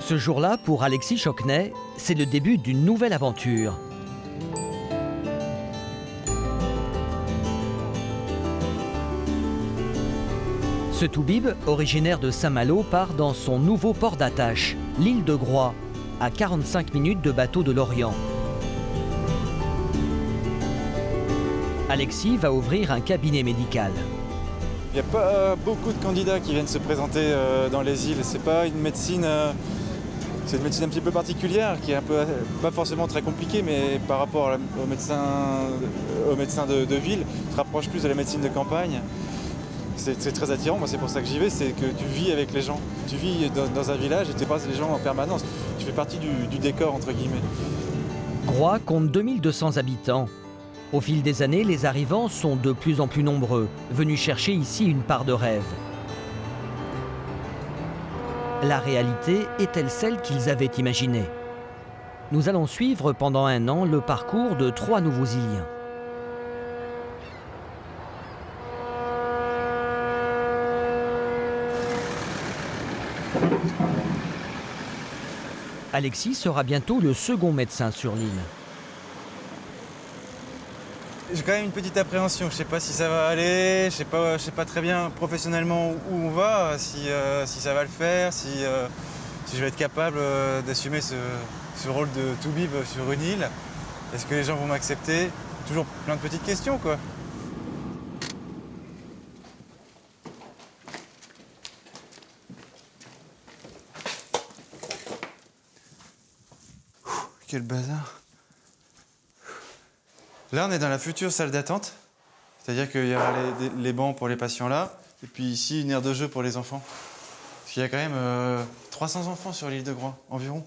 Ce jour-là, pour Alexis Chocnet, c'est le début d'une nouvelle aventure. Ce toubib, originaire de Saint-Malo, part dans son nouveau port d'attache, l'île de Groix, à 45 minutes de bateau de l'Orient. Alexis va ouvrir un cabinet médical. Il n'y a pas beaucoup de candidats qui viennent se présenter dans les îles. C'est pas une médecine, c'est une médecine un petit peu particulière, qui est un peu, pas forcément très compliquée, mais par rapport aux médecins de ville, se rapproche plus de la médecine de campagne. C'est très attirant, moi c'est pour ça que j'y vais, c'est que tu vis avec les gens. Tu vis dans un village et tu croises les gens en permanence. Tu fais partie du décor, entre guillemets. Groix compte 2200 habitants. Au fil des années, les arrivants sont de plus en plus nombreux, venus chercher ici une part de rêve. La réalité est-elle celle qu'ils avaient imaginée? Nous allons suivre pendant un an le parcours de 3 nouveaux Iliens. Alexis sera bientôt le second médecin sur l'île. J'ai quand même une petite appréhension, je sais pas si ça va aller, je sais pas très bien professionnellement où on va, si ça va le faire, si je vais être capable d'assumer ce rôle de toubib sur une île. Est-ce que les gens vont m'accepter? Toujours plein de petites questions, quoi. Quel bazar. Là, on est dans la future salle d'attente. C'est-à-dire qu'il y aura les bancs pour les patients là, et puis ici, une aire de jeu pour les enfants. Parce qu'il y a quand même 300 enfants sur l'île de Groix, environ.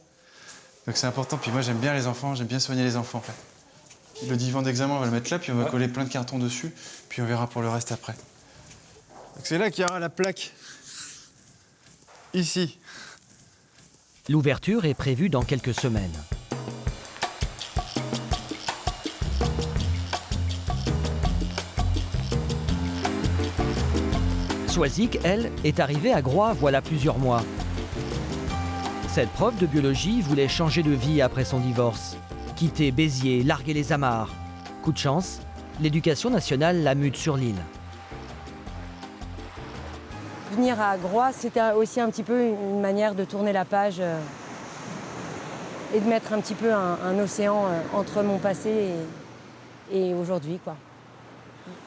Donc c'est important. Puis moi, j'aime bien les enfants, j'aime bien soigner les enfants, en fait. Le divan d'examen, on va le mettre là, puis on va coller plein de cartons dessus, puis on verra pour le reste après. Donc c'est là qu'il y aura la plaque. Ici. L'ouverture est prévue dans quelques semaines. Soisic, elle, est arrivée à Groix voilà plusieurs mois. Cette prof de biologie voulait changer de vie après son divorce. Quitter Béziers, larguer les amarres. Coup de chance, l'éducation nationale la mute sur l'île. Venir à Groix, c'était aussi un petit peu une manière de tourner la page et de mettre un petit peu un océan entre mon passé et aujourd'hui, quoi.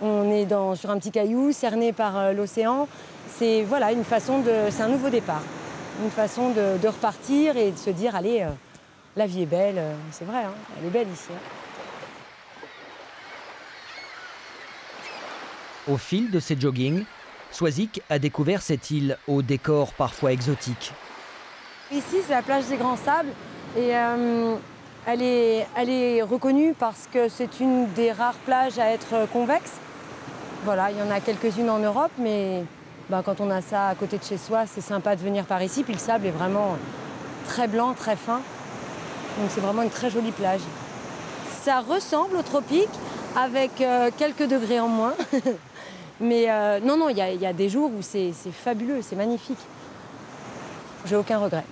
On est sur un petit caillou cerné par l'océan. C'est voilà, c'est un nouveau départ, une façon de repartir et de se dire allez, la vie est belle. C'est vrai, hein, elle est belle ici. Hein. Au fil de ses joggings, Soisic a découvert cette île au décor parfois exotique. Ici, c'est la plage des Grands Sables et elle est reconnue parce que c'est une des rares plages à être convexe. Voilà, il y en a quelques-unes en Europe, mais quand on a ça à côté de chez soi, c'est sympa de venir par ici. Puis le sable est vraiment très blanc, très fin. Donc c'est vraiment une très jolie plage. Ça ressemble aux tropiques avec quelques degrés en moins. Mais non, il y a des jours où c'est fabuleux, c'est magnifique. J'ai aucun regret.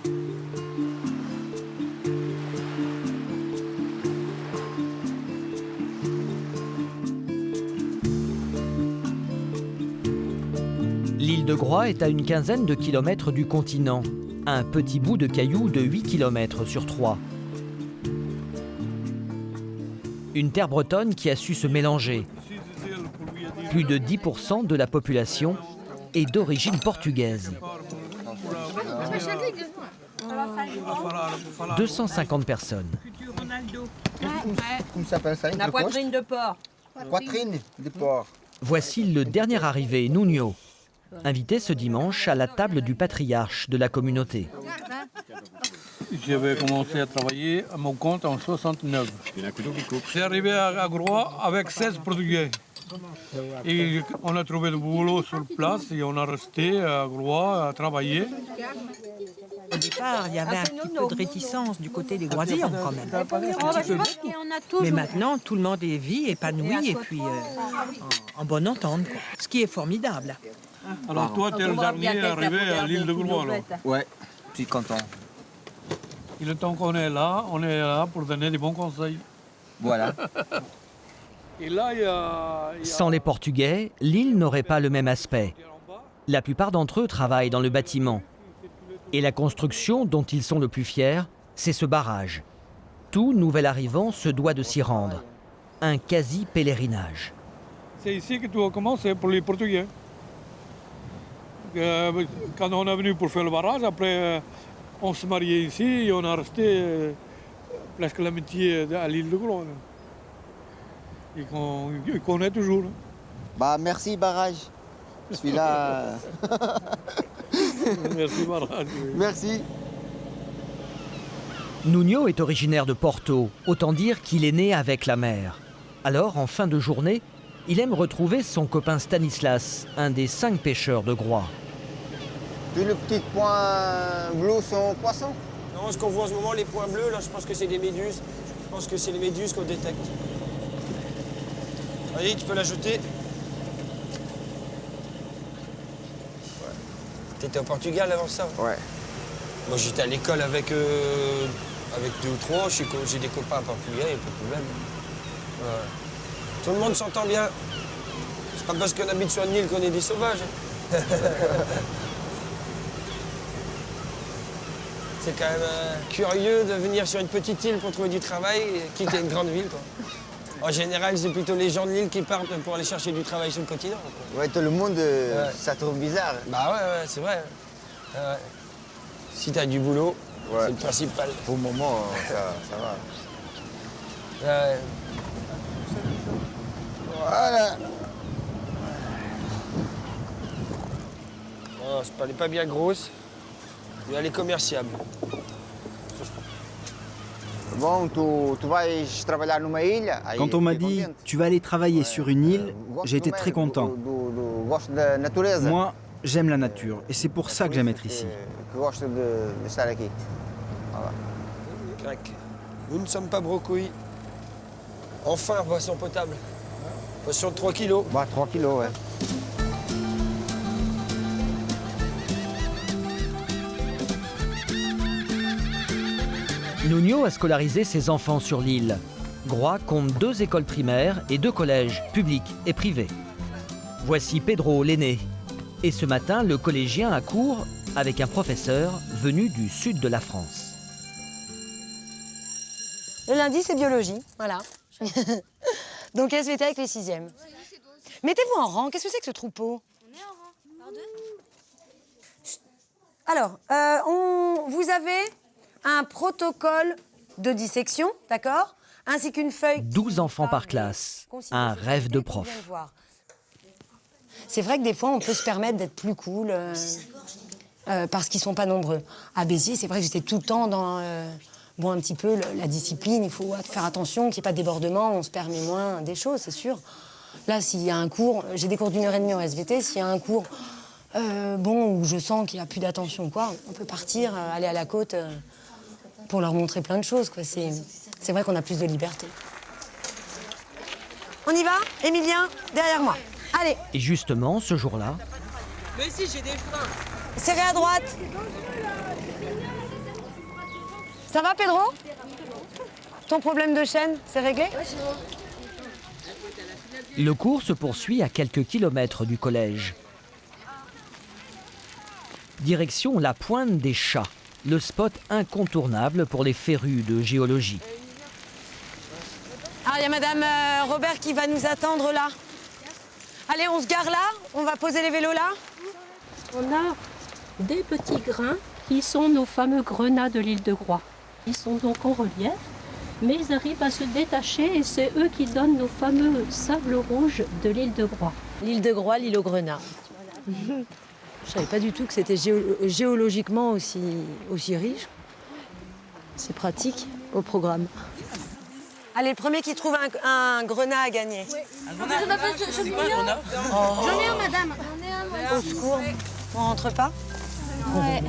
L'île de Groix est à une quinzaine de kilomètres du continent, un petit bout de cailloux de 8 km sur 3. Une terre bretonne qui a su se mélanger. Plus de 10% de la population est d'origine portugaise. 250 personnes. Comment s'appelle ça? La poitrine de porc. Poitrine de porc. Voici le dernier arrivé, Nuno, invité ce dimanche à la table du patriarche de la communauté. J'avais commencé à travailler à mon compte en 69. J'ai arrivé à Groix avec 16 Portugais. Et on a trouvé le boulot sur place et on a resté à Groix à travailler. Au départ, il y avait un petit peu de réticence du côté des Groisillons quand même. Un petit peu beaucoup. Mais maintenant, tout le monde est vie, épanoui et puis en bonne entente, quoi. Ce qui est formidable. Alors toi, tu es le dernier arrivé à l'île de Groix. Alors. Ouais, je suis content. Et le temps qu'on est là pour donner des bons conseils. Voilà. Et là, il y a... Sans les Portugais, l'île n'aurait pas le même aspect. La plupart d'entre eux travaillent dans le bâtiment. Et la construction dont ils sont le plus fiers, c'est ce barrage. Tout nouvel arrivant se doit de s'y rendre. Un quasi-pèlerinage. C'est ici que tout a commencé pour les Portugais. Quand on est venu pour faire le barrage, après on se mariait ici et on a resté presque l'amitié à l'île de Groix. Et qu'on connaît toujours. Bah merci barrage. Je suis là. Merci barrage. Merci. Nuno est originaire de Porto, autant dire qu'il est né avec la mer. Alors, en fin de journée, il aime retrouver son copain Stanislas, un des 5 pêcheurs de Groix. Tous les petits points bleus sont poissons. Non, ce qu'on voit en ce moment, les points bleus, là, je pense que c'est des méduses. Je pense que c'est les méduses qu'on détecte. Allez, tu peux la jeter. Ouais. T'étais au Portugal avant ça? Ouais. Moi, j'étais à l'école avec 2 ou 3. J'ai des copains portugais, il n'y a pas de problème. Ouais. Tout le monde s'entend bien. C'est pas parce qu'on habite sur une île qu'on est des sauvages. C'est quand même curieux de venir sur une petite île pour trouver du travail et quitter une grande ville, quoi. En général, c'est plutôt les gens de l'île qui partent pour aller chercher du travail sur le continent, quoi. Ouais, tout le monde, ça trouve bizarre. Bah ouais, c'est vrai. Ouais. Si t'as du boulot, Ouais. c'est le principal. Pour le moment, ça va. Ouais. Voilà. Non, elle n'est pas bien grosse, mais elle est commerciable. Bon, tu vas travailler numa ilha. aí Quand on m'a fiquei dit contente. « tu vas aller travailler sur une île », Gosto j'ai été do très mar, content. gosto da natureza. Moi, j'aime la nature et c'est pour ça que j'aime être ici. Que gosto de estar aqui. Voilà. Grec. Nous ne sommes pas brocouilles. Enfin, boisson potable. Poisson de 3 kilos. Bah, 3 kilos, ouais. Nuno a scolarisé ses enfants sur l'île. Groix compte 2 écoles primaires et 2 collèges, publics et privés. Voici Pedro, l'aîné. Et ce matin, le collégien a cours avec un professeur venu du sud de la France. Le lundi, c'est biologie, voilà. Donc SVT avec les 6e. Mettez-vous en rang, qu'est-ce que c'est que ce troupeau? On est en rang, par 2. Alors, vous avez un protocole de dissection, d'accord? Ainsi qu'une feuille... 12 enfants par classe, un rêve de prof. C'est vrai que des fois, on peut se permettre d'être plus cool parce qu'ils ne sont pas nombreux. À Béziers, c'est vrai que j'étais tout le temps dans bon, un petit peu la discipline. Il faut faire attention qu'il n'y ait pas de débordement. On se permet moins des choses, c'est sûr. Là, s'il y a un cours, j'ai des cours d'1h30 en SVT. S'il y a un cours bon, où je sens qu'il n'y a plus d'attention, quoi, on peut partir, aller à la côte pour leur montrer plein de choses, quoi. C'est vrai qu'on a plus de liberté. On y va? Émilien, derrière moi. Allez. Et justement, ce jour-là, Mais si, j'ai des freins. Serrez à droite. Ça va, Pedro? Ton problème de chaîne, c'est réglé? le cours se poursuit à quelques kilomètres du collège. Direction la Pointe des Chats, le spot incontournable pour les férus de géologie. Ah, il y a Madame Robert qui va nous attendre là. Allez, on se gare là, on va poser les vélos là. On a des petits grains qui sont nos fameux grenats de l'île de Groix. Ils sont donc en relief, mais ils arrivent à se détacher et c'est eux qui donnent nos fameux sables rouges de l'île de Groix. L'île de Groix, l'île aux grenats. Je savais pas du tout que c'était géologiquement aussi riche. C'est pratique au programme. Allez, le premier qui trouve un grenat à gagner. Oui. J'en ai un, madame. Au secours. On rentre pas? Ouais.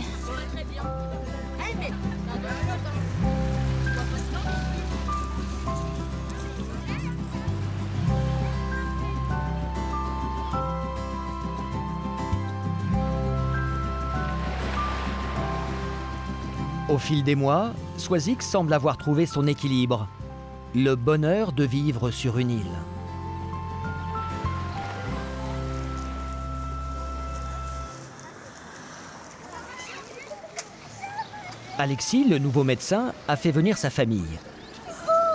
Au fil des mois, Swazik semble avoir trouvé son équilibre. Le bonheur de vivre sur une île. Alexis, le nouveau médecin, a fait venir sa famille.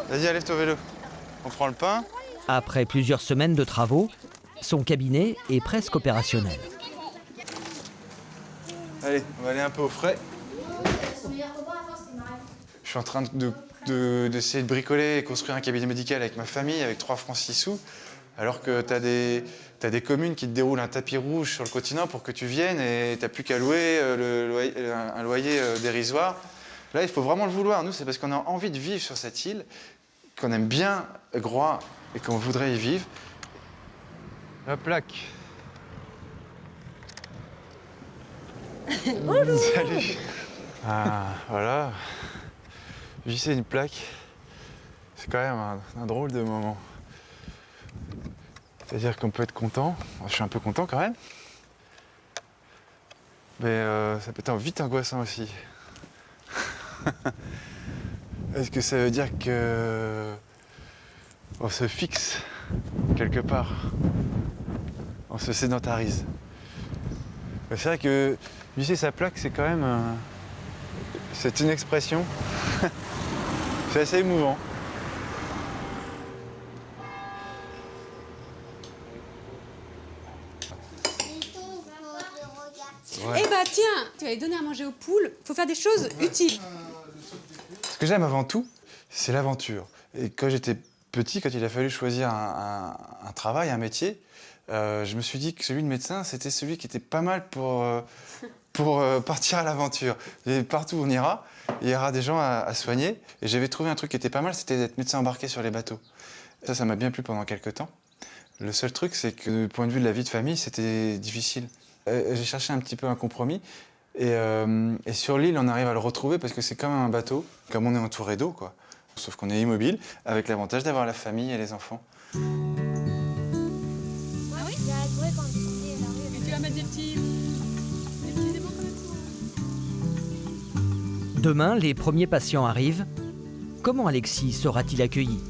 Vas-y, lève ton vélo. On prend le pain. Après plusieurs semaines de travaux, son cabinet est presque opérationnel. Allez, on va aller un peu au frais. Je suis en train d'essayer de bricoler et construire un cabinet médical avec ma famille, avec 3 francs 6 sous, alors que t'as des communes qui te déroulent un tapis rouge sur le continent pour que tu viennes et t'as plus qu'à louer un loyer dérisoire. Là, il faut vraiment le vouloir. Nous, c'est parce qu'on a envie de vivre sur cette île, qu'on aime bien Groix et qu'on voudrait y vivre. La plaque. Salut. Ah, voilà. Visser une plaque, c'est quand même un drôle de moment. C'est-à-dire qu'on peut être content, je suis un peu content quand même, mais ça peut être vite angoissant aussi. Est-ce que ça veut dire qu'on se fixe quelque part, on se sédentarise? C'est vrai que visser sa plaque, c'est quand même c'est une expression. C'est assez émouvant. Ouais. Eh bah tiens, tu vas aller donner à manger aux poules, faut faire des choses utiles. Ce que j'aime avant tout, c'est l'aventure. Et quand j'étais petit, quand il a fallu choisir un travail, un métier, je me suis dit que celui de médecin, c'était celui qui était pas mal pour partir à l'aventure. Et partout où on ira, il y aura des gens à soigner. Et j'avais trouvé un truc qui était pas mal, c'était d'être médecin embarqué sur les bateaux. Ça m'a bien plu pendant quelques temps. Le seul truc, c'est que du point de vue de la vie de famille, c'était difficile. J'ai cherché un petit peu un compromis. Et sur l'île, on arrive à le retrouver parce que c'est comme un bateau, comme on est entouré d'eau, quoi. Sauf qu'on est immobile, avec l'avantage d'avoir la famille et les enfants. Ah oui? Et tu vas mettre des petits éléments comme ça. Demain, les premiers patients arrivent. Comment Alexis sera-t-il accueilli ?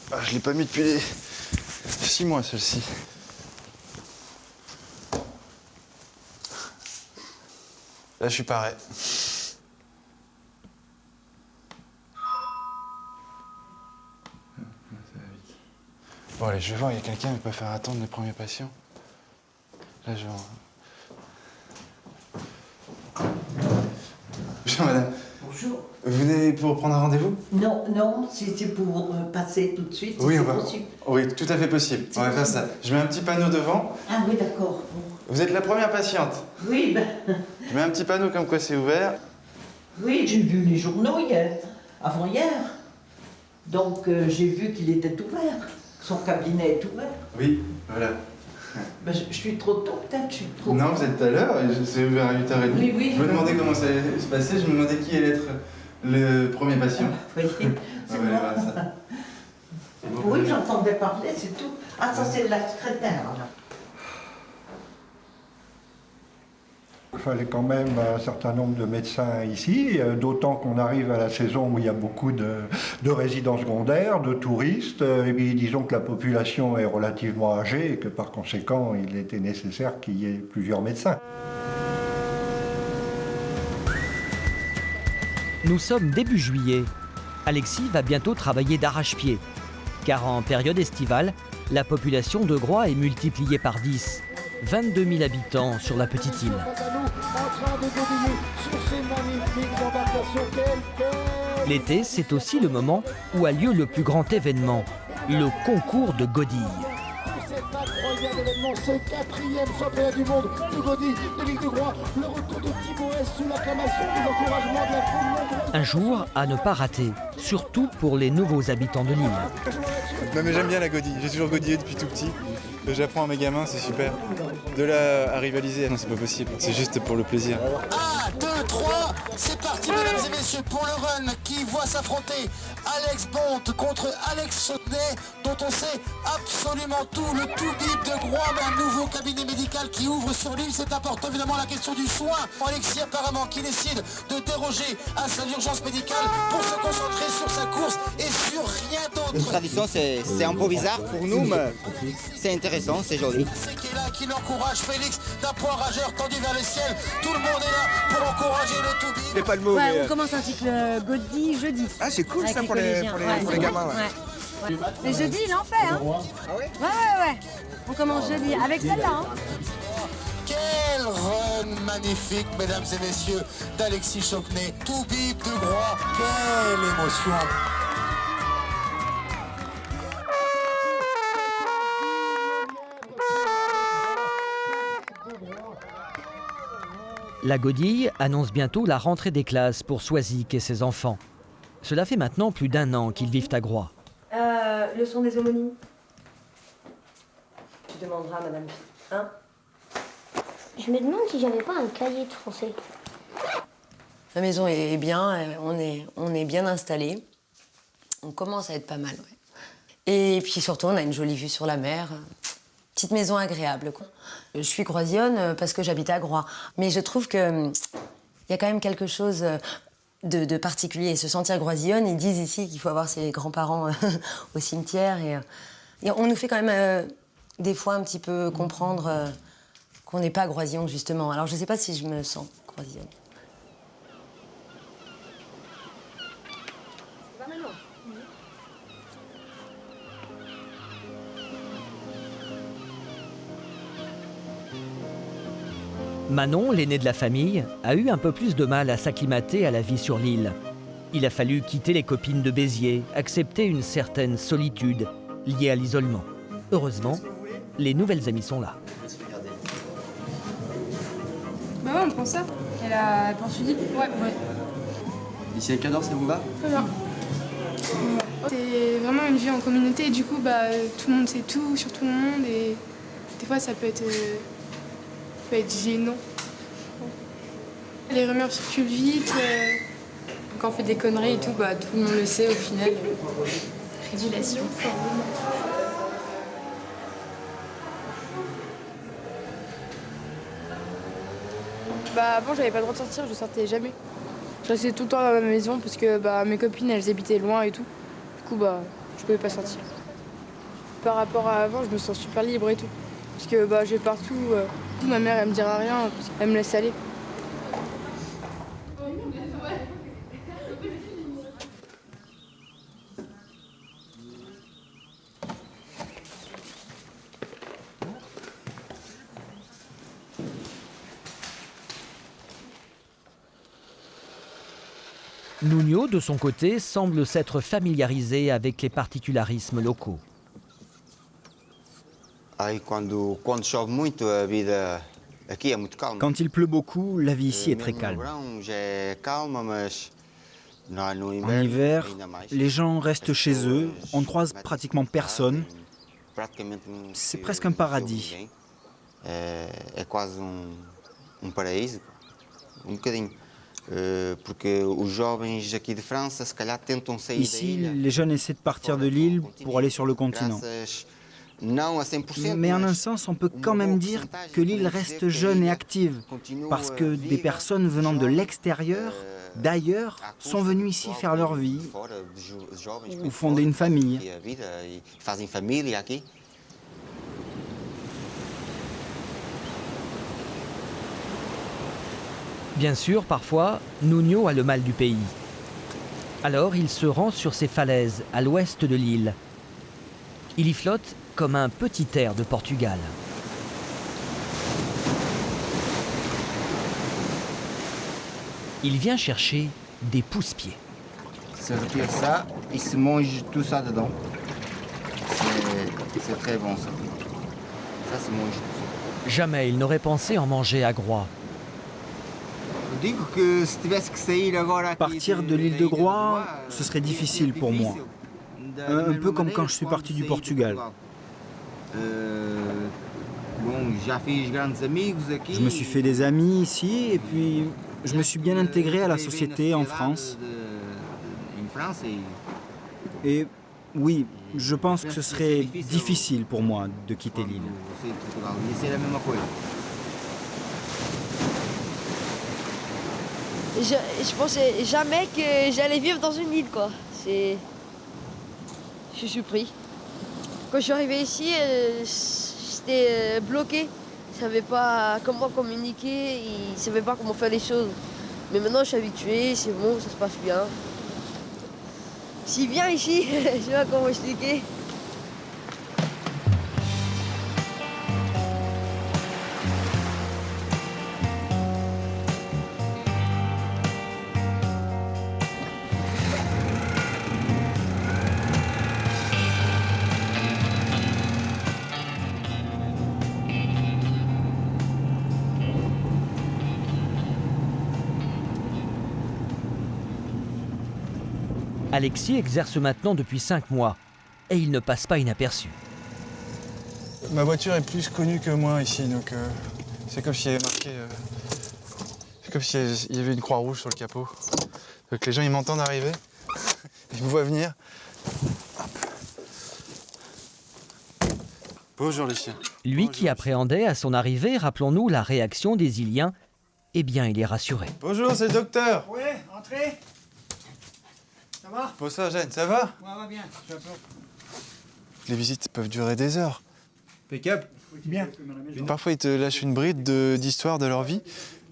Ah, je l'ai pas mis depuis les 6 mois, celle-ci. Là, je suis paré. Bon, allez, je vais voir, il y a quelqu'un qui peut faire attendre les premiers patients. Là, Bonjour, madame. Bonjour. Vous venez pour prendre un rendez-vous? Non, non, c'était pour passer tout de suite. Oui, c'est possible. Oui, tout à fait possible. On va faire ça. Je mets un petit panneau devant. Ah oui, d'accord. Vous êtes la première patiente. Oui, ben... Je mets un petit panneau comme quoi c'est ouvert. Oui, j'ai vu les journaux hier, avant-hier. Donc, j'ai vu qu'il était ouvert. Son cabinet est ouvert. Oui, voilà. Ben, je suis trop tôt, peut-être, je suis trop... Non, vous êtes à l'heure, c'est ouvert à 8h30. Oui, oui. Je me demandais comment ça allait se passer, je me demandais qui allait être le premier patient. Oui, c'est ouais, moi. voilà, ça. Oui, j'entendais parler, c'est tout. Ah, ça, c'est la secrétaire, alors. Il fallait quand même un certain nombre de médecins ici, d'autant qu'on arrive à la saison où il y a beaucoup de résidents secondaires, de touristes, et puis disons que la population est relativement âgée et que par conséquent il était nécessaire qu'il y ait plusieurs médecins. Nous sommes début juillet. Alexis va bientôt travailler d'arrache-pied, car en période estivale, la population de Groix est multipliée par 10. 22 000 habitants sur la petite île. L'été, c'est aussi le moment où a lieu le plus grand événement, le concours de godilles. Cet incroyable événement, ce 4e championnat du monde de godilles de l'île de Groix, le retour de Thibaut S sous l'acclamation des encouragements de la foule. Un jour à ne pas rater, surtout pour les nouveaux habitants de l'île. Non mais j'aime bien la godille, j'ai toujours godillé depuis tout petit. J'apprends à mes gamins, c'est super. De là à rivaliser, non c'est pas possible, c'est juste pour le plaisir. 1, 2, 3, C'est parti, mesdames et messieurs, pour le run qui voit s'affronter Alex Bont contre Alex Chautenay, dont on sait absolument tout. Le tout bip de Groix, un nouveau cabinet médical qui ouvre sur l'île. C'est important, évidemment, la question du soin. Alexis, apparemment, qui décide de déroger à sa urgence médicale pour se concentrer sur sa course et sur rien d'autre. Une tradition, c'est un peu bizarre pour nous, mais c'est intéressant, c'est joli. C'est qui est là, qui l'encourage, Félix, d'un point rageur tendu vers le ciel. Tout le monde est là pour encourager le tout bip. C'est pas le mot, Ouais, mais... on commence un cycle Gaudi jeudi. Ah, c'est cool Avec ça les pour les collégiens. gamins. Ouais. Les jeudis, il en fait, hein. Ah ouais? Ouais. On commence jeudi avec celle-là, hein. Quel run magnifique, mesdames et messieurs, d'Alexis Chautenay. Tout bip de Groix, quelle émotion. La Godille annonce bientôt la rentrée des classes pour Soisic et ses enfants. Cela fait maintenant plus d'1 an qu'ils vivent à Groix. Leçon des homonymes. Tu demanderas, madame. Hein? Je me demande si j'avais pas un cahier de français. La maison est bien, on est bien installé. On commence à être pas mal, ouais. Et puis surtout, on a une jolie vue sur la mer. Petite maison agréable, quoi. Je suis groisillonne parce que j'habite à Groix. Mais je trouve qu'il y a quand même quelque chose de particulier. Se sentir groisillonne, ils disent ici qu'il faut avoir ses grands-parents au cimetière. Et on nous fait quand même des fois un petit peu comprendre qu'on n'est pas groisillon, justement. Alors je ne sais pas si je me sens groisillonne. Manon, l'aîné de la famille, a eu un peu plus de mal à s'acclimater à la vie sur l'île. Il a fallu quitter les copines de Béziers, accepter une certaine solitude liée à l'isolement. Heureusement, les nouvelles amies sont là. Bah ouais, on prend ça. Elle pense Philippe. Ouais. Ici à Cador, ça vous va? Très bien. C'est vraiment une vie en communauté et du coup, bah, tout le monde sait tout sur tout le monde et des fois, ça peut être gênant. Les rumeurs circulent vite. Quand on fait des conneries et tout, bah, tout le monde le sait au final. Régulation. Bah, avant, j'avais pas le droit de sortir, je sortais jamais. Je restais tout le temps dans ma maison parce que bah, mes copines, elles habitaient loin et tout. Du coup, bah, je pouvais pas sortir. Par rapport à avant, je me sens super libre et tout. Parce que bah, je vais partout. Ma mère, elle me dira rien, parce qu'elle me laisse aller. Nuno, de son côté, semble s'être familiarisé avec les particularismes locaux. Quand il pleut beaucoup, la vie ici est très calme. En hiver, les gens restent chez eux, on ne croise pratiquement personne. C'est presque un paradis. Ici, les jeunes essaient de partir de l'île pour aller sur le continent. Mais en un sens, on peut quand même dire que l'île reste jeune et active, parce que des personnes venant de l'extérieur, d'ailleurs, sont venues ici faire leur vie ou fonder une famille. Bien sûr, parfois, Nuno a le mal du pays. Alors, il se rend sur ces falaises, à l'ouest de l'île. Il y flotte comme un petit air de Portugal. Il vient chercher des pousse-pieds. Se retire ça, il se mange tout ça dedans. C'est très bon ça. Ça se mange tout ça. Jamais il n'aurait pensé en manger à Groix. Partir de l'île de Groix, ce serait difficile pour moi. Un peu comme quand je suis parti du Portugal. Je me suis fait des amis ici et puis Je me suis bien intégré à la société en France. Et oui, je pense que ce serait difficile pour moi de quitter l'île. Je pensais jamais que j'allais vivre dans une île, quoi. Je suis surpris. Quand je suis arrivée ici, j'étais bloquée. Je savais pas comment communiquer, je savais pas comment faire les choses. Mais maintenant, je suis habituée, c'est bon, ça se passe bien. Si bien ici, je sais pas comment expliquer. Alexis exerce maintenant depuis 5 mois et il ne passe pas inaperçu. Ma voiture est plus connue que moi ici, donc c'est comme s'il y avait marqué... c'est comme s'il y avait une croix rouge sur le capot. Donc les gens, ils m'entendent arriver, ils me voient venir. Hop. Bonjour les chiens. Lui qui appréhendait à son arrivée, rappelons-nous la réaction des Iliens, eh bien il est rassuré. Bonjour, c'est le docteur. Oui, entrez. Ça va? Bonsoir Jeanne, ça va? Ouais, va bien. Les visites peuvent durer des heures. Impeccable. Bien. Parfois, ils te lâchent une bride d'histoire de leur vie.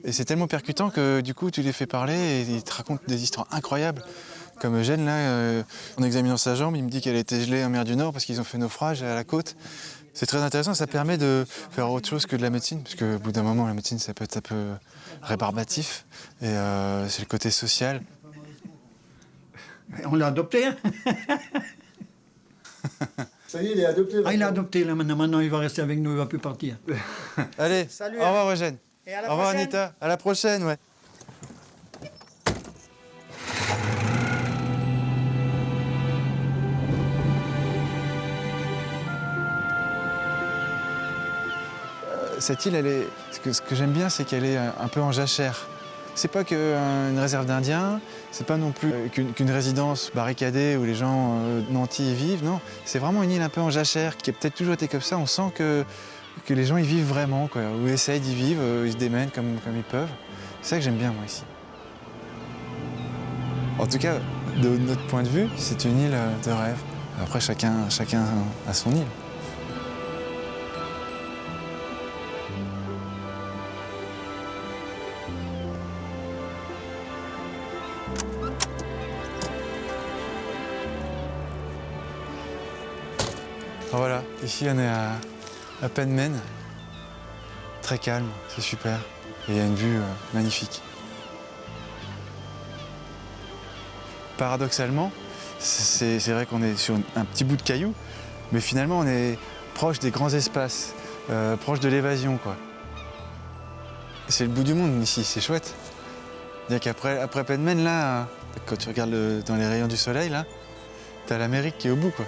Et c'est tellement percutant que du coup, tu les fais parler et ils te racontent des histoires incroyables. Comme Eugène, là, en examinant sa jambe, il me dit qu'elle était gelée en mer du Nord parce qu'ils ont fait naufrage à la côte. C'est très intéressant, ça permet de faire autre chose que de la médecine, parce qu'au bout d'un moment, la médecine, ça peut être un peu rébarbatif. Et c'est le côté social. On l'a adopté, hein? Ça y est, il est adopté. Ah, il est adopté, là, maintenant il va rester avec nous, il va plus partir. Allez, salut, au revoir Eugène. Et à la au revoir prochaine. Anita, à la prochaine, ouais. Cette île, ce que j'aime bien, c'est qu'elle est un peu en jachère. C'est pas qu'une réserve d'Indiens, c'est pas non plus qu'une résidence barricadée où les gens nantis y vivent, non. C'est vraiment une île un peu en jachère, qui a peut-être toujours été comme ça. On sent que les gens y vivent vraiment, quoi, ou essayent d'y vivre, ils se démènent comme ils peuvent. C'est ça que j'aime bien, moi, ici. En tout cas, de notre point de vue, c'est une île de rêve. Après, chacun a son île. Voilà, ici on est à Penmen, très calme, c'est super, et il y a une vue magnifique. Paradoxalement, c'est vrai qu'on est sur un petit bout de caillou, mais finalement on est proche des grands espaces, proche de l'évasion, quoi. C'est le bout du monde ici, c'est chouette. C'est-à-dire qu'après Penmen, là, quand tu regardes dans les rayons du soleil, là, t'as l'Amérique qui est au bout, quoi.